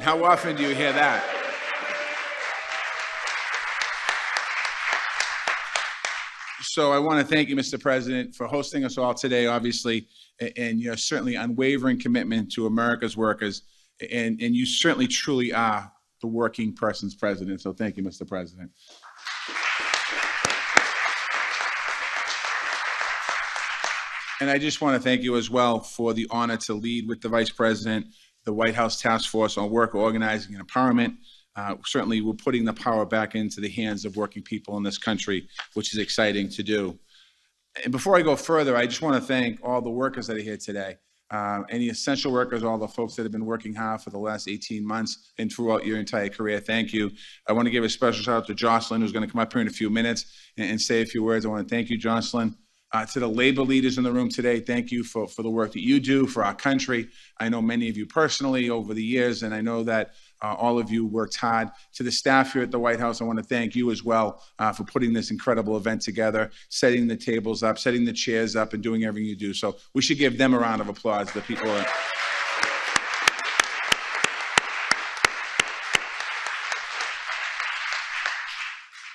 How often do you hear that? So I want to thank you, Mr. President, for hosting us all today, obviously, and your certainly unwavering commitment to America's workers. And you certainly truly are the working person's president. So thank you, Mr. President. And I just want to thank you as well for the honor to lead with the Vice President, the White House Task Force on Worker Organizing and Empowerment. Certainly, we're putting the power back into the hands of working people in this country, which is exciting to do. And before I go further, I just want to thank all the workers that are here today, any essential workers, all the folks that have been working hard for the last 18 months and throughout your entire career. Thank you. I want to give a special shout out to Jocelyn, who's going to come up here in a few minutes and say a few words. I want to thank you, Jocelyn. To the labor leaders in the room today, thank you for the work that you do for our country. I know many of you personally over the years, and I know that all of you worked hard. To the staff here at the White House, I want to thank you as well for putting this incredible event together, setting the tables up, setting the chairs up, and doing everything you do. So we should give them a round of applause. The people are.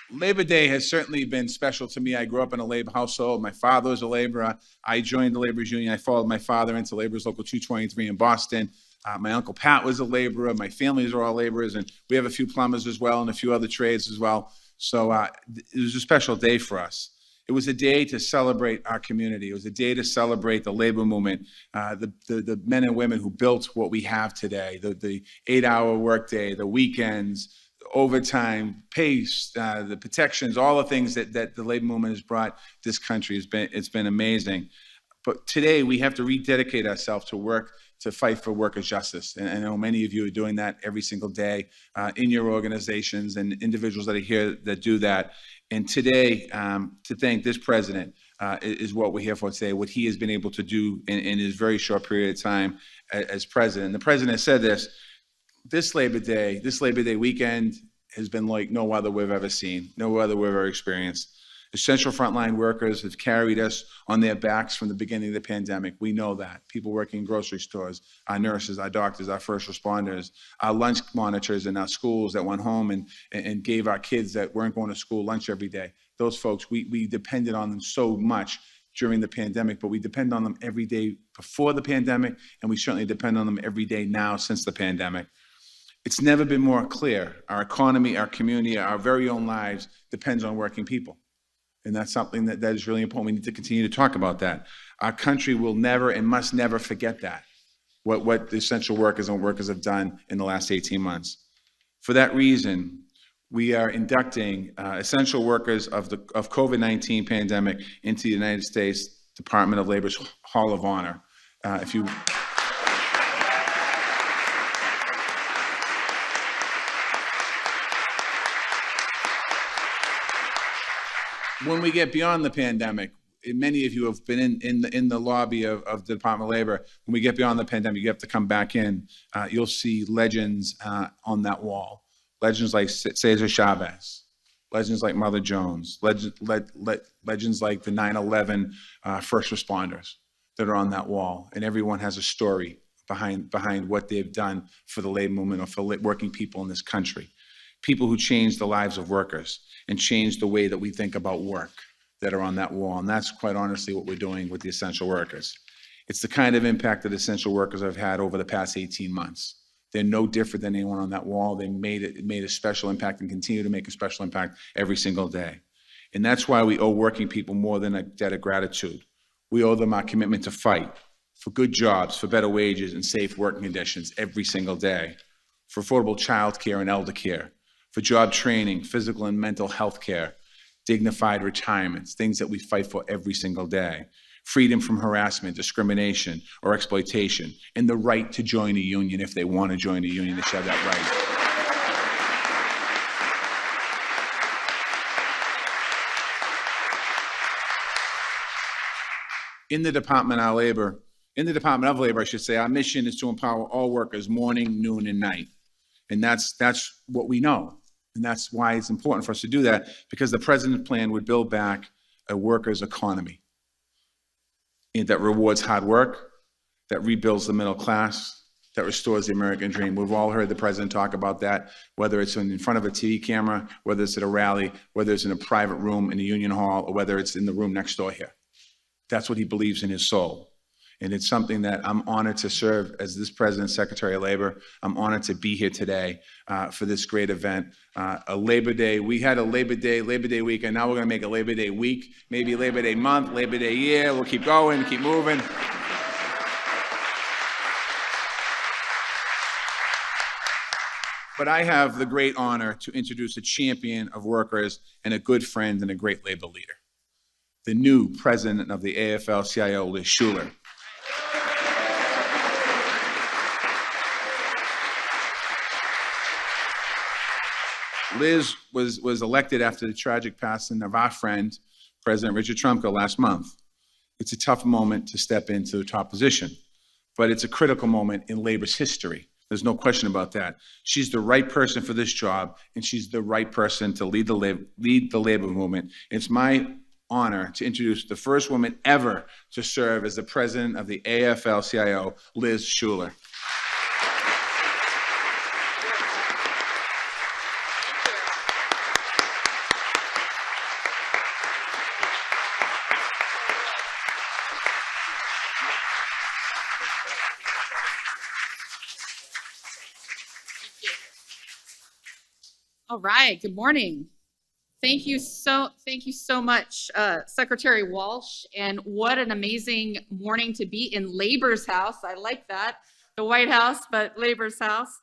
Labor Day has certainly been special to me. I grew up in a labor household. My father was a laborer. I joined the laborers union. I followed my father into Laborers Local 223 in Boston. My Uncle Pat was a laborer. My families are all laborers, and we have a few plumbers as well and a few other trades as well. So it was a special day for us. It was a day to celebrate our community. It was a day to celebrate the labor movement, the men and women who built what we have today, the 8-hour workday, the weekends, overtime, pace, the protections, all the things that the labor movement has brought this country. It's been amazing. But today we have to rededicate ourselves to work to fight for workers' justice. And I know many of you are doing that every single day in your organizations and individuals that are here that do that. And today, to thank this president is what we're here for today, what he has been able to do in his very short period of time as president. The president said this Labor Day weekend has been like no other we've ever seen, no other we've ever experienced. Essential frontline workers have carried us on their backs from the beginning of the pandemic. We know that. People working in grocery stores, our nurses, our doctors, our first responders, our lunch monitors in our schools that went home and gave our kids that weren't going to school lunch every day. Those folks, we depended on them so much during the pandemic, but we depend on them every day before the pandemic, and we certainly depend on them every day now since the pandemic. It's never been more clear. Our economy, our community, our very own lives depends on working people. And that's something that is really important. We need to continue to talk about that. Our country will never and must never forget that, what the essential workers and workers have done in the last 18 months. For that reason, we are inducting essential workers of COVID-19 pandemic into the United States Department of Labor's Hall of Honor. When we get beyond the pandemic, many of you have been in the lobby of the Department of Labor. When we get beyond the pandemic, you have to come back in. You'll see legends on that wall. Legends like Cesar Chavez, legends like Mother Jones, legends like the 9/11 first responders that are on that wall. And everyone has a story behind what they've done for the labor movement or for working people in this country. People who changed the lives of workers and changed the way that we think about work that are on that wall. And that's quite honestly what we're doing with the essential workers. It's the kind of impact that essential workers have had over the past 18 months. They're no different than anyone on that wall. They made a special impact and continue to make a special impact every single day. And that's why we owe working people more than a debt of gratitude. We owe them our commitment to fight for good jobs, for better wages and safe working conditions every single day, for affordable child care and elder care, for job training, physical and mental health care, dignified retirements, things that we fight for every single day, freedom from harassment, discrimination, or exploitation, and the right to join a union if they want to join a union. They should have that right. In the Department of Labor, I should say, our mission is to empower all workers morning, noon, and night. And that's what we know. And that's why it's important for us to do that, because the president's plan would build back a workers' economy that rewards hard work, that rebuilds the middle class, that restores the American dream. We've all heard the president talk about that, whether it's in front of a TV camera, whether it's at a rally, whether it's in a private room in the Union Hall, or whether it's in the room next door here. That's what he believes in his soul. And it's something that I'm honored to serve as this President, Secretary of Labor. I'm honored to be here today for this great event. A Labor Day, we had a Labor Day week, and now we're gonna make a Labor Day week, maybe Labor Day month, Labor Day year. We'll keep going, keep moving. But I have the great honor to introduce a champion of workers and a good friend and a great labor leader, the new president of the Afl-Cio, Liz Schuler. Liz was elected after the tragic passing of our friend, President Richard Trumka, last month. It's a tough moment to step into the top position, but it's a critical moment in labor's history. There's no question about that. She's the right person for this job, and she's the right person to lead the labor movement. It's my honor to introduce the first woman ever to serve as the president of the Afl-Cio, Liz Schuler. All right, good morning. Thank you so much, Secretary Walsh, and what an amazing morning to be in Labor's house. I like that, the White House, but Labor's house.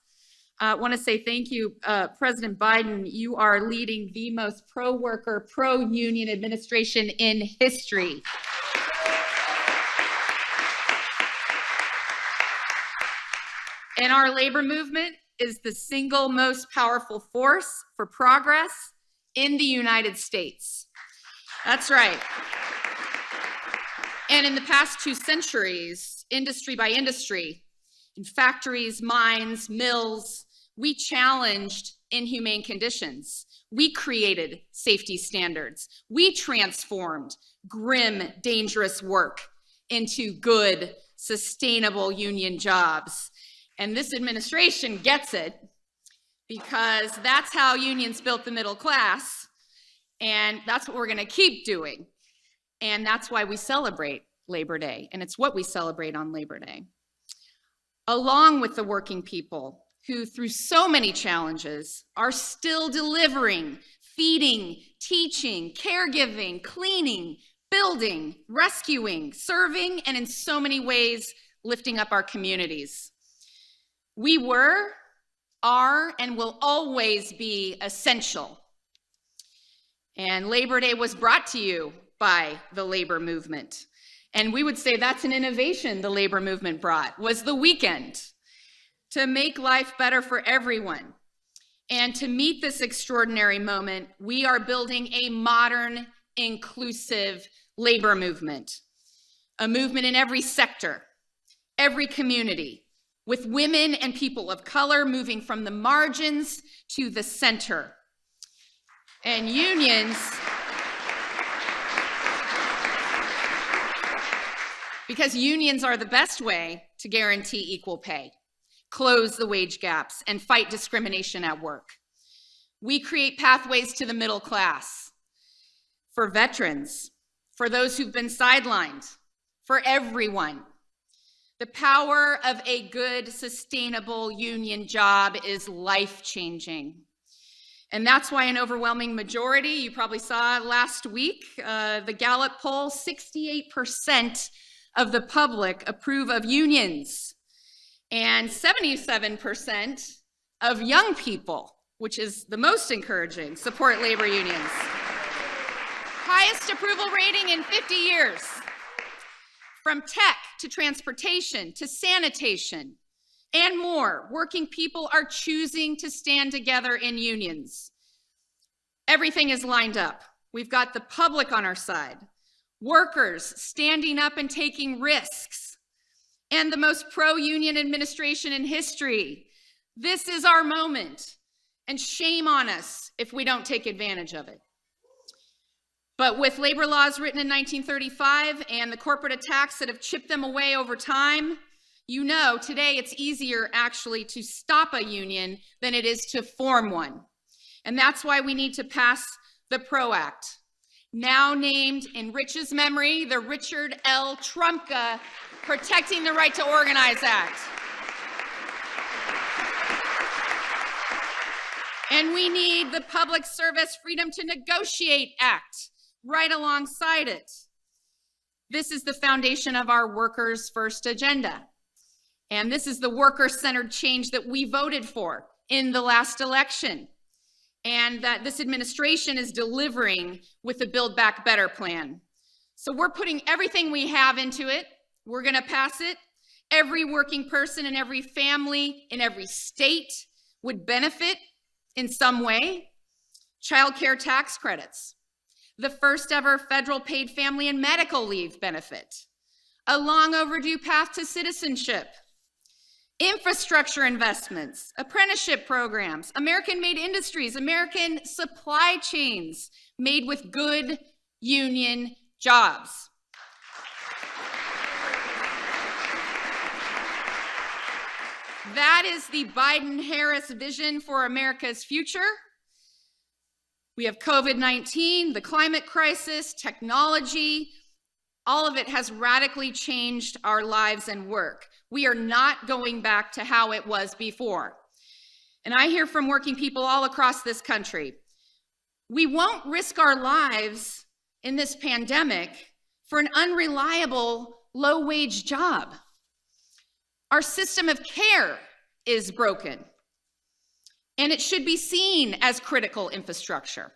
I want to say thank you, President Biden. You are leading the most pro-worker, pro-union administration in history. And our labor movement is the single most powerful force for progress in the United States. That's right. And in the past 2 centuries, industry by industry, in factories, mines, mills, we challenged inhumane conditions. We created safety standards. We transformed grim, dangerous work into good, sustainable union jobs. And this administration gets it, because that's how unions built the middle class, and that's what we're going to keep doing. And that's why we celebrate Labor Day, and it's what we celebrate on Labor Day. Along with the working people who, through so many challenges, are still delivering, feeding, teaching, caregiving, cleaning, building, rescuing, serving, and in so many ways, lifting up our communities. We were, are, and will always be essential. And Labor Day was brought to you by the labor movement. And we would say that's an innovation the labor movement brought, was the weekend, to make life better for everyone. And to meet this extraordinary moment, we are building a modern, inclusive labor movement, a movement in every sector, every community, with women and people of color moving from the margins to the center. And unions, because unions are the best way to guarantee equal pay, close the wage gaps, and fight discrimination at work. We create pathways to the middle class, for veterans, for those who've been sidelined, for everyone. The power of a good, sustainable union job is life-changing. And that's why an overwhelming majority, you probably saw last week, the Gallup poll, 68% of the public approve of unions, and 77% of young people, which is the most encouraging, support labor unions. Highest approval rating in 50 years. From tech to transportation to sanitation and more, working people are choosing to stand together in unions. Everything is lined up. We've got the public on our side, workers standing up and taking risks, and the most pro-union administration in history. This is our moment, and shame on us if we don't take advantage of it. But with labor laws written in 1935 and the corporate attacks that have chipped them away over time, You know, today it's easier actually to stop a union than it is to form one. And that's why we need to pass the PRO Act, now named in Rich's memory, the Richard L. Trumka Protecting the Right to Organize Act. And we need the Public Service Freedom to Negotiate Act right alongside it. This is the foundation of our Workers' First agenda. And this is the worker-centered change that we voted for in the last election, and that this administration is delivering with the Build Back Better plan. So we're putting everything we have into it. We're gonna pass it. Every working person and every family in every state would benefit in some way. Child care tax credits, the first ever federal paid family and medical leave benefit, a long overdue path to citizenship, infrastructure investments, apprenticeship programs, American-made industries, American supply chains made with good union jobs. That is the Biden-Harris vision for America's future. We have COVID-19, the climate crisis, technology. All of it has radically changed our lives and work. We are not going back to how it was before. And I hear from working people all across this country. We won't risk our lives in this pandemic for an unreliable, low-wage job. Our system of care is broken, and it should be seen as critical infrastructure.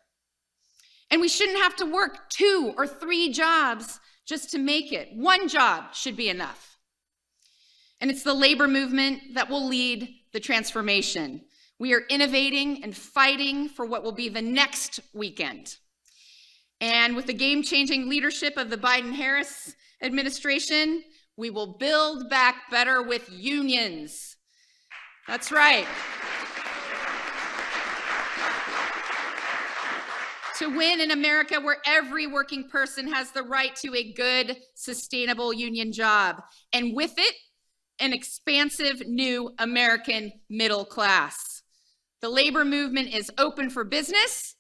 And we shouldn't have to work 2 or 3 jobs just to make it. 1 job should be enough. And it's the labor movement that will lead the transformation. We are innovating and fighting for what will be the next weekend. And with the game-changing leadership of the Biden-Harris administration, we will build back better with unions. That's right. To win in America where every working person has the right to a good, sustainable union job. And with it, an expansive new American middle class. The labor movement is open for business.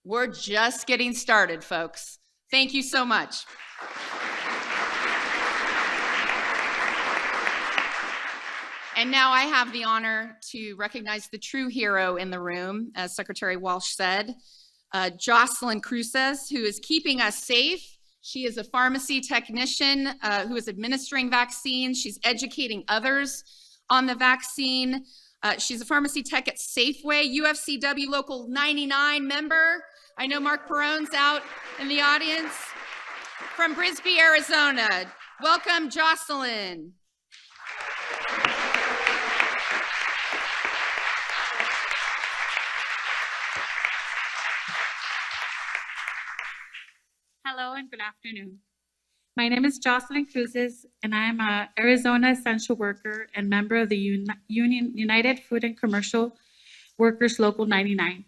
We're just getting started, folks. Thank you so much. And now I have the honor to recognize the true hero in the room, as Secretary Walsh said, Jocelyn Cruces, who is keeping us safe. She is a pharmacy technician who is administering vaccines. She's educating others on the vaccine. She's a pharmacy tech at Safeway, UFCW Local 99 member. I know Mark Perone's out in the audience. From Brisbane, Arizona. Welcome, Jocelyn. Hello and good afternoon. My name is Jocelyn Cruces, and I am an Arizona essential worker and member of the United Food and Commercial Workers Local 99,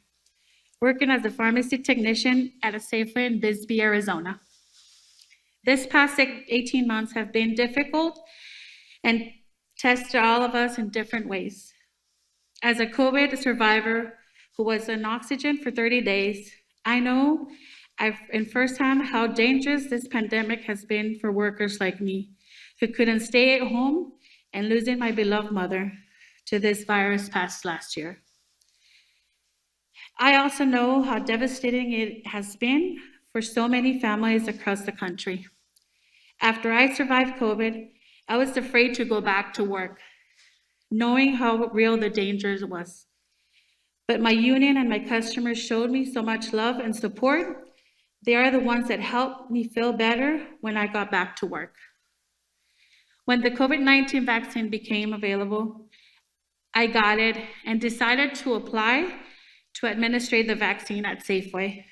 working as a pharmacy technician at a Safeway in Bisbee, Arizona. This past 18 months have been difficult and tested all of us in different ways. As a COVID survivor who was on oxygen for 30 days, I know in firsthand how dangerous this pandemic has been for workers like me, who couldn't stay at home and losing my beloved mother to this virus past last year. I also know how devastating it has been for so many families across the country. After I survived COVID, I was afraid to go back to work, knowing how real the danger was. But my union and my customers showed me so much love and support. They are the ones that helped me feel better when I got back to work. When the COVID-19 vaccine became available, I got it and decided to apply to administer the vaccine at Safeway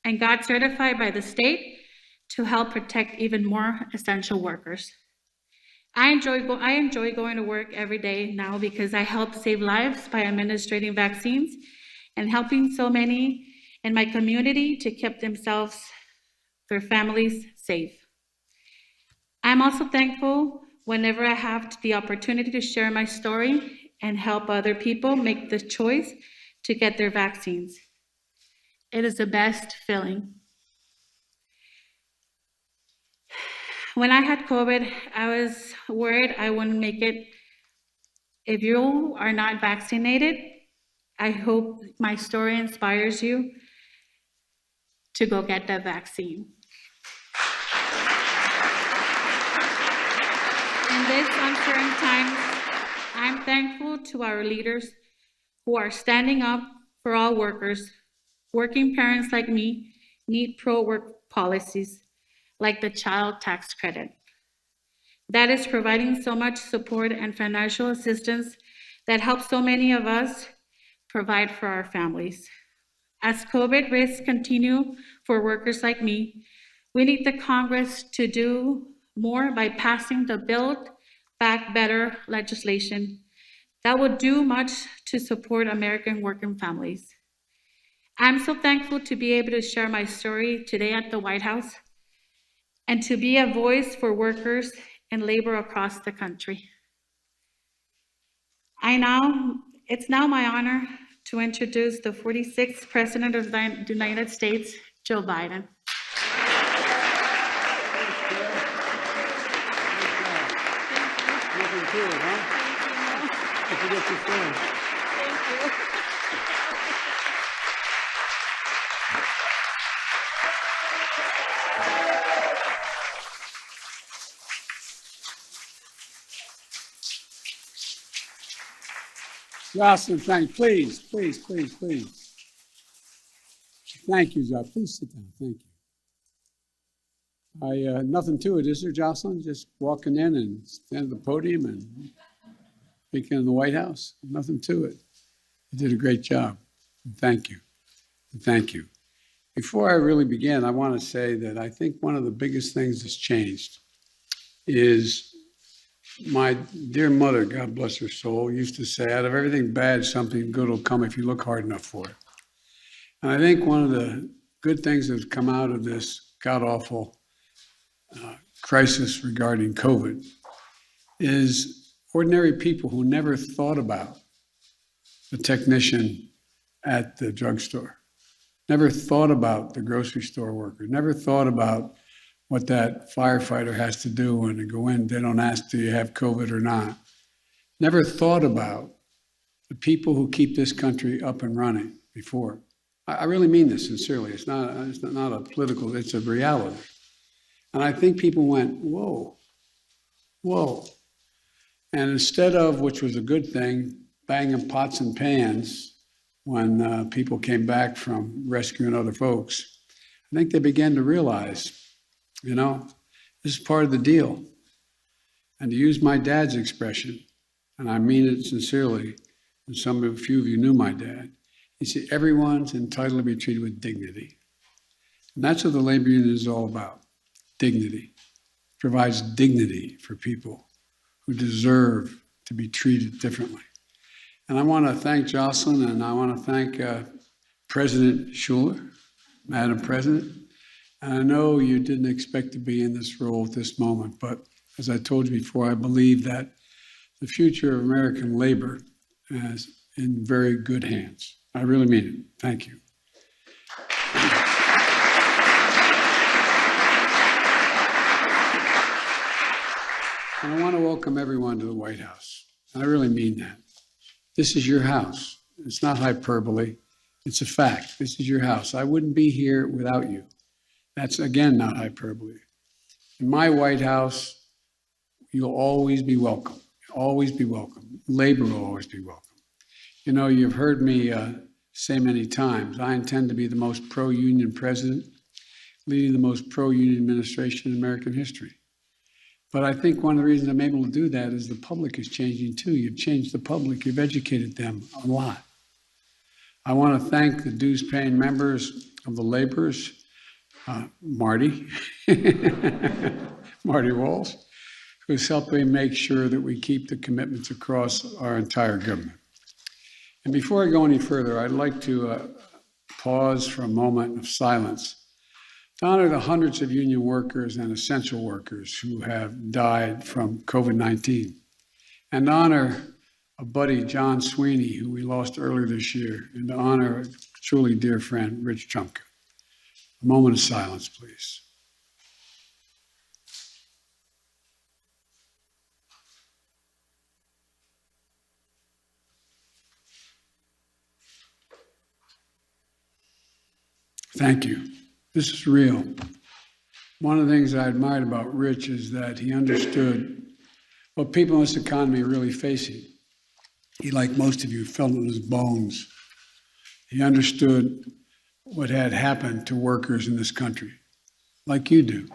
and got certified by the state to help protect even more essential workers. I enjoy going to work every day now because I help save lives by administering vaccines and helping so many in my community to keep themselves, their families safe. I'm also thankful whenever I have the opportunity to share my story and help other people make the choice to get their vaccines. It is the best feeling. When I had COVID, I was worried I wouldn't make it. If you are not vaccinated, I hope my story inspires you to go get that vaccine. In this uncertain times, I'm thankful to our leaders who are standing up for all workers. Working parents like me need pro-work policies like the child tax credit. That is providing so much support and financial assistance that helps so many of us provide for our families. As COVID risks continue for workers like me, we need the Congress to do more by passing the Build Back Better legislation that would do much to support American working families. I'm so thankful to be able to share my story today at the White House and to be a voice for workers and labor across the country. It's now my honor to introduce the 46th President of the United States, Joe Biden. Nothing to it, huh? I forget your phone. Thank you. Jocelyn, please. Thank you, Jocelyn. Please sit down. Thank you. Nothing to it, is there, Jocelyn? Just walking in and standing at the podium and speaking in the White House? Nothing to it. You did a great job. Thank you. Thank you. Before I really begin, I want to say that I think one of the biggest things that's changed is my dear mother, God bless her soul, used to say, out of everything bad, something good will come if you look hard enough for it. And I think one of the good things that's come out of this god-awful crisis regarding COVID is ordinary people who never thought about the technician at the drugstore, never thought about the grocery store worker, never thought about what that firefighter has to do when they go in. They don't ask, do you have COVID or not? Never thought about the people who keep this country up and running before. I really mean this sincerely. It's not a political, it's a reality. And I think people went, whoa. And instead of, which was a good thing, banging pots and pans when people came back from rescuing other folks, I think they began to realize, this is part of the deal. And to use my dad's expression, and I mean it sincerely, and a few of you knew my dad, he said, everyone's entitled to be treated with dignity. And that's what the labor union is all about, dignity. It provides dignity for people who deserve to be treated differently. And I want to thank Jocelyn, and I want to thank President Schuler, Madam President. And I know you didn't expect to be in this role at this moment, but as I told you before, I believe that the future of American labor is in very good hands. I really mean it. Thank you. And I want to welcome everyone to the White House. And I really mean that. This is your house. It's not hyperbole. It's a fact. This is your house. I wouldn't be here without you. That's, again, not hyperbole. In my White House, you'll always be welcome. Always be welcome. Labor will always be welcome. You've heard me say many times, I intend to be the most pro-union president, leading the most pro-union administration in American history. But I think one of the reasons I'm able to do that is the public is changing too. You've changed the public. You've educated them a lot. I want to thank the dues-paying members of the laborers, Marty Walsh, who's helping make sure that we keep the commitments across our entire government. And before I go any further, I'd like to pause for a moment of silence to honor the hundreds of union workers and essential workers who have died from COVID-19, and to honor a buddy, John Sweeney, who we lost earlier this year, and to honor a truly dear friend, Rich Chumka. A moment of silence, please. Thank you. This is real. One of the things I admired about Rich is that he understood what people in this economy are really facing. He, like most of you, felt it in his bones. He understood what had happened to workers in this country, like you do.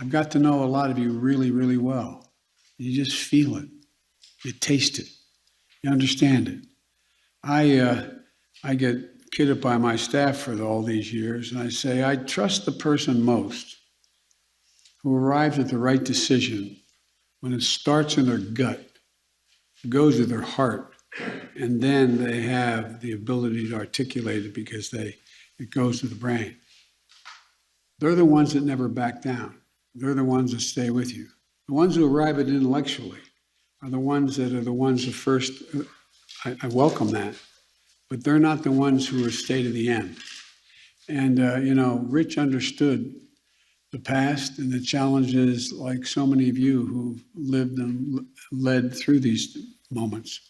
I've got to know a lot of you really, really well. You just feel it. You taste it. You understand it. I get kidded by my staff for all these years, and I say, I trust the person most who arrives at the right decision when it starts in their gut, goes to their heart, and then they have the ability to articulate it because it goes to the brain. They're the ones that never back down. They're the ones that stay with you. The ones who arrive at it intellectually are the ones that first, I welcome that, but they're not the ones who are stay to the end. And, Rich understood the past and the challenges, like so many of you who've lived and led through these moments.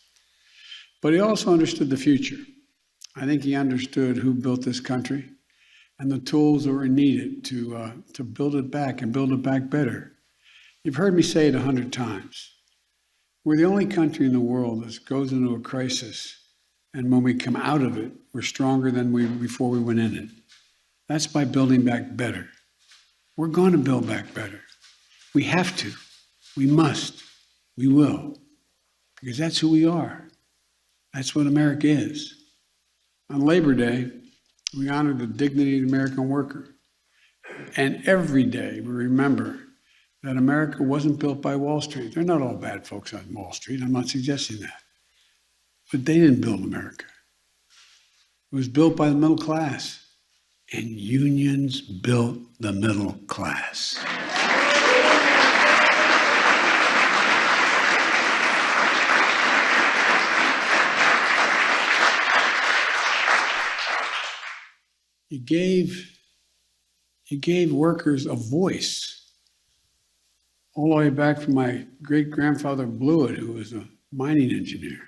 But he also understood the future. I think he understood who built this country and the tools that were needed to build it back and build it back better. You've heard me say it 100 times. We're the only country in the world that goes into a crisis, and when we come out of it, we're stronger than before we went in it. That's by building back better. We're going to build back better. We have to. We must. We will. Because that's who we are. That's what America is. On Labor Day, we honor the dignity of the American worker. And every day we remember that America wasn't built by Wall Street. They're not all bad folks on Wall Street. I'm not suggesting that. But they didn't build America. It was built by the middle class. And unions built the middle class. You gave workers a voice. All the way back from my great-grandfather Blewett, who was a mining engineer.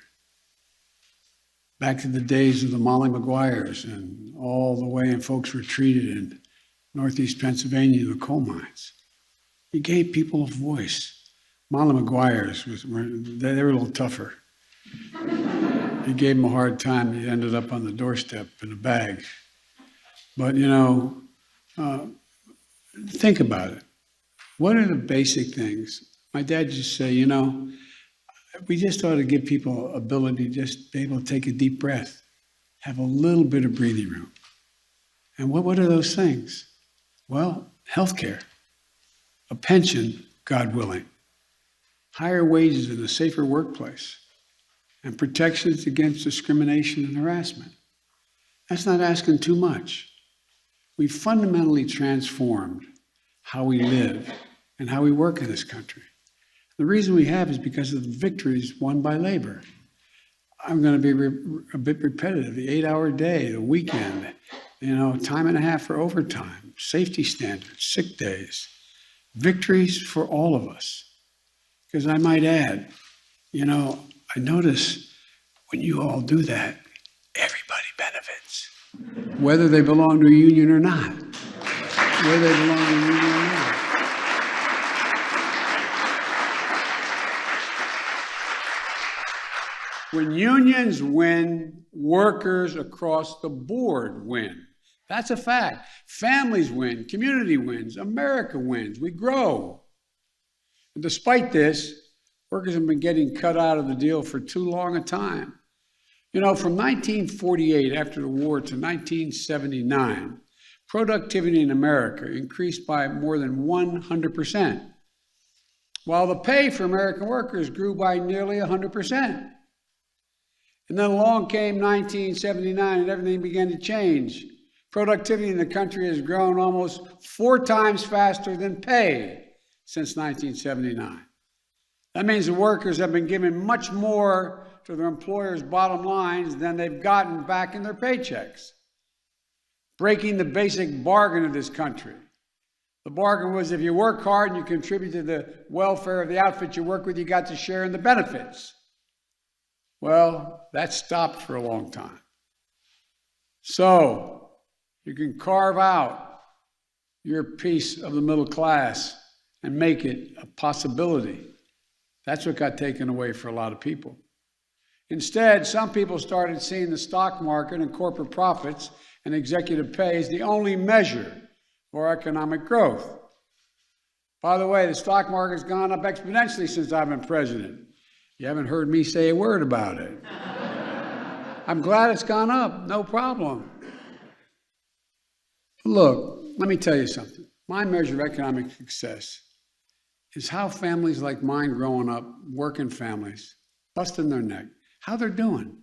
Back to the days of the Molly Maguires and all the way, and folks were treated in Northeast Pennsylvania, the coal mines. You gave people a voice. Molly Maguires, they were a little tougher. You gave them a hard time, you ended up on the doorstep in a bag. But, think about it. What are the basic things? My dad used to say, we just ought to give people ability to just be able to take a deep breath, have a little bit of breathing room. And what are those things? Well, healthcare, a pension, God willing, higher wages in a safer workplace, and protections against discrimination and harassment. That's not asking too much. We fundamentally transformed how we live and how we work in this country. The reason we have is because of the victories won by labor. I'm going to be a bit repetitive. The 8-hour day, the weekend, time and a half for overtime, safety standards, sick days, victories for all of us. Because I might add, I notice when you all do that, everybody benefits. Whether they belong to a union or not. Whether they belong to a union or not. When unions win, workers across the board win. That's a fact. Families win, community wins, America wins, we grow. And despite this, workers have been getting cut out of the deal for too long a time. From 1948, after the war, to 1979, productivity in America increased by more than 100%, while the pay for American workers grew by nearly 100%. And then along came 1979 and everything began to change. Productivity in the country has grown almost 4 times faster than pay since 1979. That means the workers have been given much more to their employers' bottom lines than they've gotten back in their paychecks, breaking the basic bargain of this country. The bargain was if you work hard and you contribute to the welfare of the outfit you work with, you got to share in the benefits. Well, that stopped for a long time. So you can carve out your piece of the middle class and make it a possibility. That's what got taken away for a lot of people. Instead, some people started seeing the stock market and corporate profits and executive pay as the only measure for economic growth. By the way, the stock market's gone up exponentially since I've been president. You haven't heard me say a word about it. I'm glad it's gone up, no problem. Look, let me tell you something. My measure of economic success is how families like mine growing up, working families, busting their neck, how they're doing,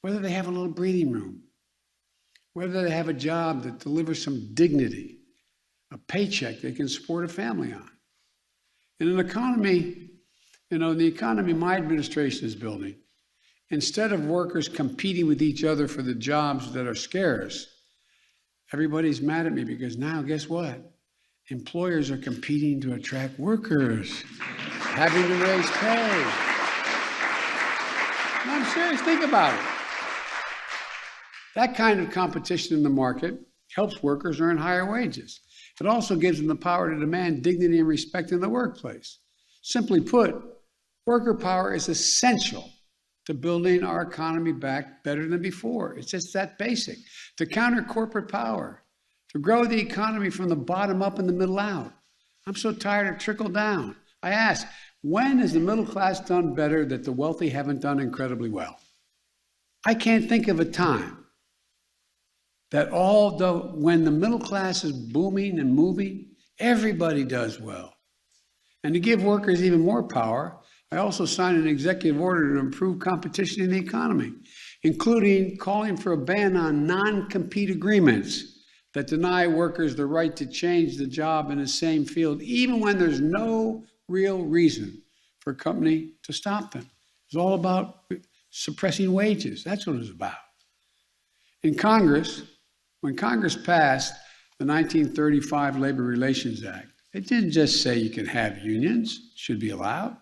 whether they have a little breathing room, whether they have a job that delivers some dignity, a paycheck they can support a family on. In an economy, the economy my administration is building, instead of workers competing with each other for the jobs that are scarce, everybody's mad at me because now, guess what? Employers are competing to attract workers, having to raise pay. No, I'm serious, think about it. That kind of competition in the market helps workers earn higher wages. It also gives them the power to demand dignity and respect in the workplace. Simply put, worker power is essential to building our economy back better than before. It's just that basic. To counter corporate power, to grow the economy from the bottom up and the middle out. I'm so tired of trickle down. I ask, when has the middle class done better that the wealthy haven't done incredibly well? I can't think of a time that when the middle class is booming and moving, everybody does well. And to give workers even more power, I also signed an executive order to improve competition in the economy, including calling for a ban on non-compete agreements that deny workers the right to change the job in the same field, even when there's no real reason for a company to stop them. It's all about suppressing wages. That's what it was about. In Congress, when Congress passed the 1935 Labor Relations Act, it didn't just say you can have unions, should be allowed.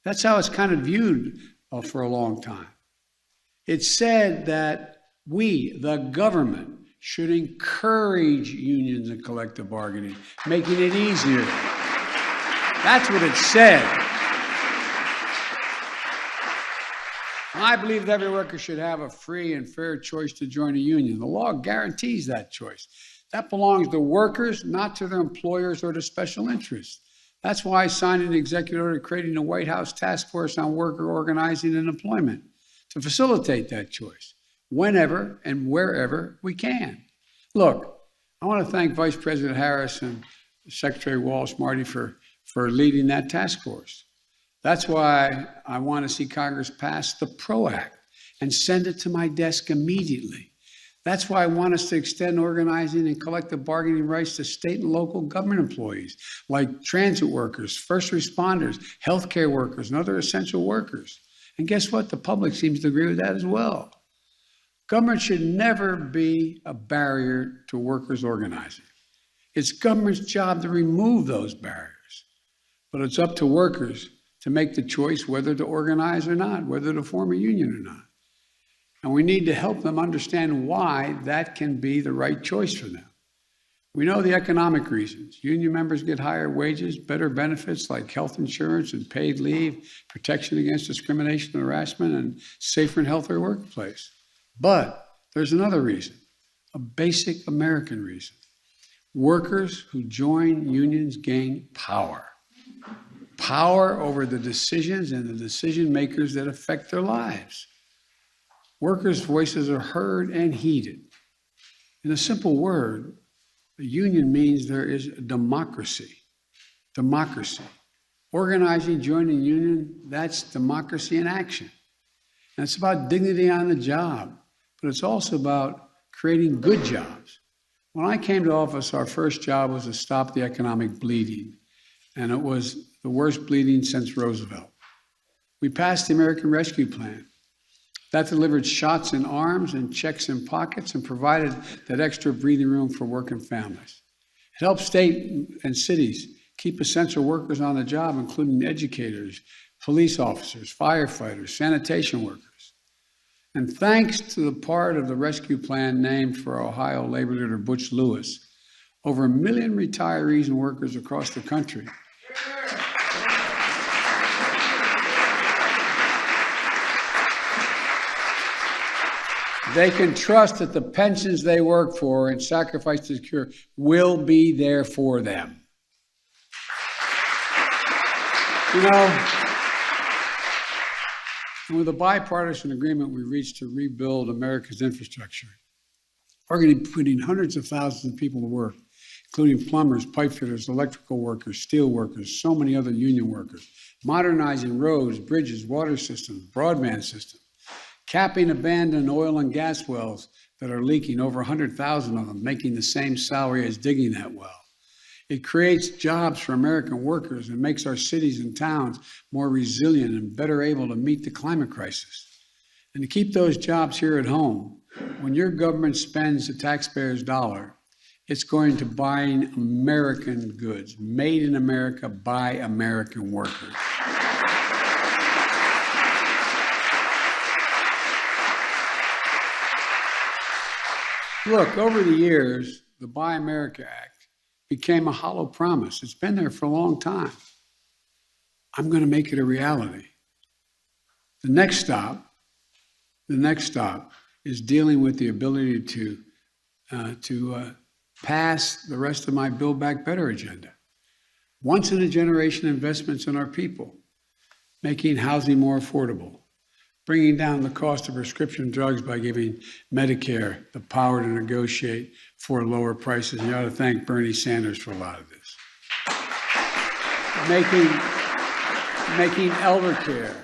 That's how it's kind of viewed for a long time. It said that we, the government, should encourage unions and collective bargaining, making it easier. That's what it said. I believe that every worker should have a free and fair choice to join a union. The law guarantees that choice. That belongs to workers, not to their employers or to special interests. That's why I signed an executive order creating a White House task force on worker organizing and employment to facilitate that choice whenever and wherever we can. Look, I want to thank Vice President Harris and Secretary Walsh, Marty, for leading that task force. That's why I want to see Congress pass the PRO Act and send it to my desk immediately. That's why I want us to extend organizing and collective bargaining rights to state and local government employees, like transit workers, first responders, healthcare workers, and other essential workers. And guess what? The public seems to agree with that as well. Government should never be a barrier to workers organizing. It's government's job to remove those barriers, but it's up to workers to make the choice whether to organize or not, whether to form a union or not. And we need to help them understand why that can be the right choice for them. We know the economic reasons. Union members get higher wages, better benefits like health insurance and paid leave, protection against discrimination and harassment, and safer and healthier workplace. But there's another reason, a basic American reason. Workers who join unions gain power. Power over the decisions and the decision makers that affect their lives. Workers' voices are heard and heeded. In a simple word, a union means there is a democracy. Democracy. Organizing, joining a union, that's democracy in action. And it's about dignity on the job, but it's also about creating good jobs. When I came to office, our first job was to stop the economic bleeding, and it was the worst bleeding since Roosevelt. We passed the American Rescue Plan. That delivered shots in arms and checks in pockets and provided that extra breathing room for working families. It helped state and cities keep essential workers on the job, including educators, police officers, firefighters, sanitation workers. And thanks to the part of the rescue plan named for Ohio labor leader Butch Lewis, over 1 million retirees and workers across the country they can trust that the pensions they work for and sacrifice to secure will be there for them. You know, and with a bipartisan agreement we reached to rebuild America's infrastructure, we're going to be putting hundreds of thousands of people to work, including plumbers, pipe fitters, electrical workers, steel workers, so many other union workers, modernizing roads, bridges, water systems, broadband systems, capping abandoned oil and gas wells that are leaking, over 100,000 of them, making the same salary as digging that well. It creates jobs for American workers and makes our cities and towns more resilient and better able to meet the climate crisis. And to keep those jobs here at home, when your government spends the taxpayer's dollar, it's going to buying American goods, made in America by American workers. Look, over the years, the Buy America Act became a hollow promise. It's been there for a long time. I'm going to make it a reality. The next stop is dealing with the ability to pass the rest of my Build Back Better agenda. Once in a generation investments in our people, making housing more affordable, bringing down the cost of prescription drugs by giving Medicare the power to negotiate for lower prices. You ought to thank Bernie Sanders for a lot of this. Making elder care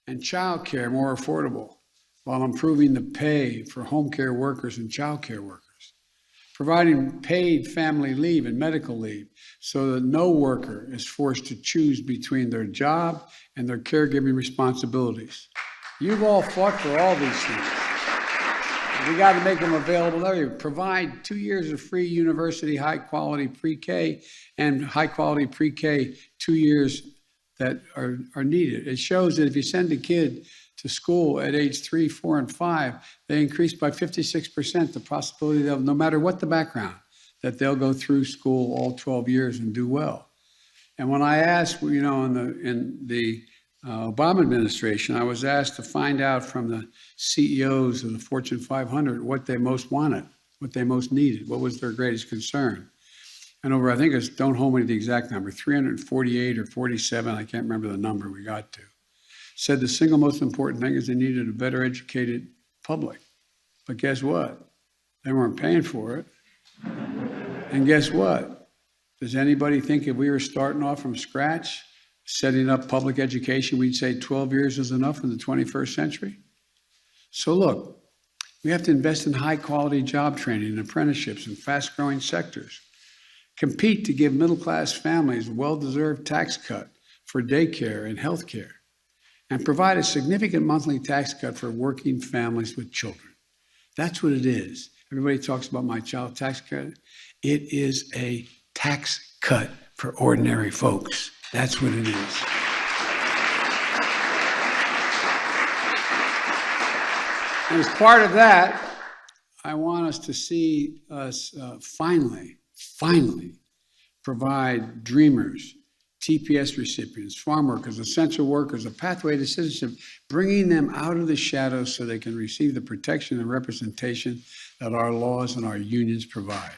and child care more affordable while improving the pay for home care workers and child care workers. Providing paid family leave and medical leave so that no worker is forced to choose between their job and their caregiving responsibilities. You've all fought for all these things. We got to make them available to everyone. Provide 2 years of free university high-quality pre-K and high-quality pre-K 2 years that are needed. It shows that if you send a kid to school at age 3, 4, and 5, they increase by 56% the possibility that no matter what the background, that they'll go through school all 12 years and do well. And when I asked, you know, in the Obama administration, I was asked to find out from the CEOs of the Fortune 500 what they most wanted, what they most needed, what was their greatest concern. And over, I think it's, don't hold me to the exact number, 348 or 47, I can't remember the number we got to, said the single most important thing is they needed a better educated public. But guess what? They weren't paying for it. And guess what? Does anybody think if we were starting off from scratch, setting up public education, we'd say 12 years is enough in the 21st century? So look, we have to invest in high quality job training and apprenticeships in fast growing sectors. Compete to give middle class families a well-deserved tax cut for daycare and health care. And provide a significant monthly tax cut for working families with children. That's what it is. Everybody talks about my child tax credit. It is a tax cut for ordinary folks. That's what it is. And as part of that, I want us to see us finally provide dreamers, TPS recipients, farm workers, essential workers, a pathway to citizenship, bringing them out of the shadows so they can receive the protection and representation that our laws and our unions provide.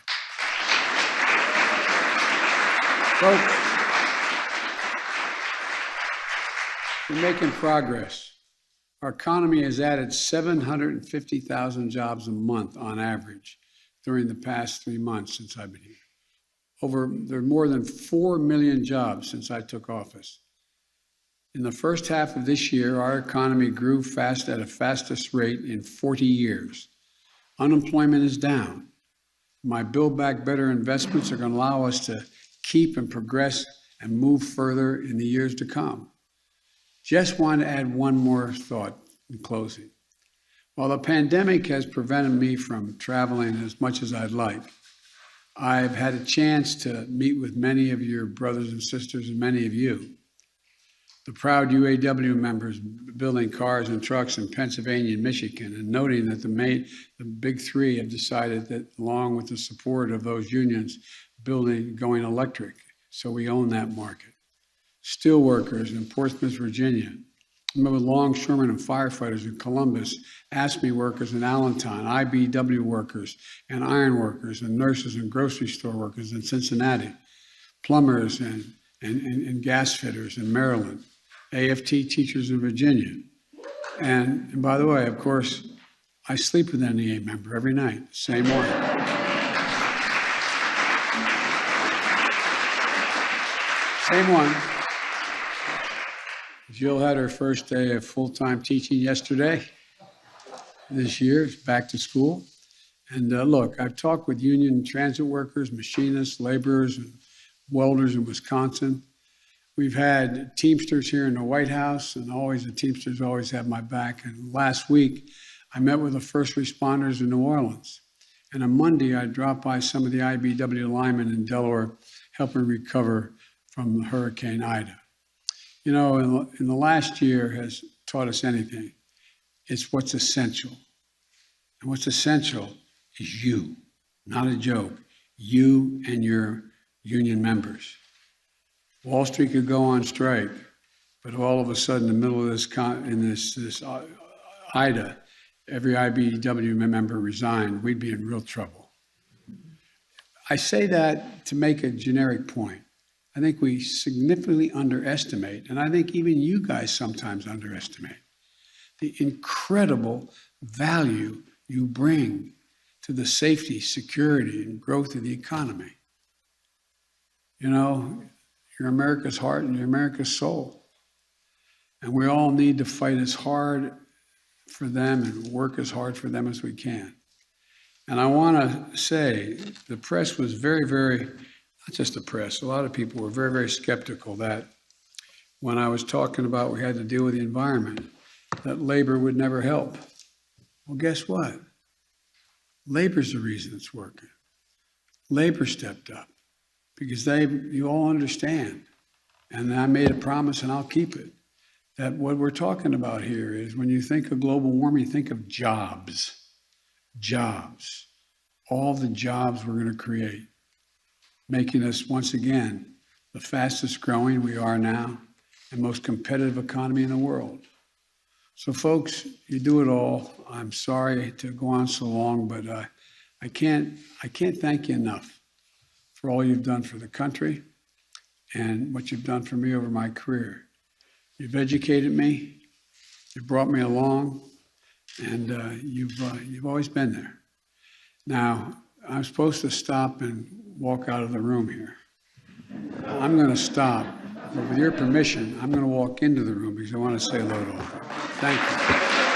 Folks, we're making progress. Our economy has added 750,000 jobs a month on average during the past 3 months since I've been here. There are more than 4 million jobs since I took office. In the first half of this year, our economy grew at a fastest rate in 40 years. Unemployment is down. My Build Back Better investments are going to allow us to keep and progress and move further in the years to come. Just want to add one more thought in closing. While the pandemic has prevented me from traveling as much as I'd like, I've had a chance to meet with many of your brothers and sisters and many of you. The proud UAW members building cars and trucks in Pennsylvania and Michigan, and noting that the big three have decided that, along with the support of those unions, going electric. So we own that market. Steelworkers in Portsmouth, Virginia. I remember longshoremen and firefighters in Columbus, ASME workers in Allentown, IBW workers and iron workers and nurses and grocery store workers in Cincinnati, plumbers and gas fitters in Maryland, AFT teachers in Virginia. And by the way, of course, I sleep with an NEA member every night, same one. Same one. Jill had her first day of full-time teaching yesterday. This year, it's back to school. And look, I've talked with union transit workers, machinists, laborers, and welders in Wisconsin. We've had Teamsters here in the White House, and the Teamsters always have my back. And last week, I met with the first responders in New Orleans. And on Monday, I dropped by some of the IBW linemen in Delaware, helping recover from Hurricane Ida. You know, in the last year has taught us anything. It's what's essential. And what's essential is you, not a joke. You and your union members. Wall Street could go on strike, but all of a sudden, in the middle of this Ida, every IBEW member resigned. We'd be in real trouble. I say that to make a generic point. I think we significantly underestimate, and I think even you guys sometimes underestimate, the incredible value you bring to the safety, security, and growth of the economy. You know, you're America's heart and you're America's soul. And we all need to fight as hard for them and work as hard for them as we can. And I want to say the press was very, not just the press, a lot of people were very skeptical that when I was talking about we had to deal with the environment, that labor would never help. Well, guess what? Labor's the reason it's working. Labor stepped up because you all understand, and I made a promise and I'll keep it, that what we're talking about here is when you think of global warming, think of jobs, all the jobs we're going to create, making us once again the fastest growing we are now and most competitive economy in the world. So folks, you do it all. I'm sorry to go on so long, but I can't thank you enough for all you've done for the country and what you've done for me over my career. You've educated me, you've brought me along, and you've always been there. Now, I'm supposed to stop and walk out of the room here. I'm going to stop, but with your permission, I'm going to walk into the room because I want to say hello to all. Thank you.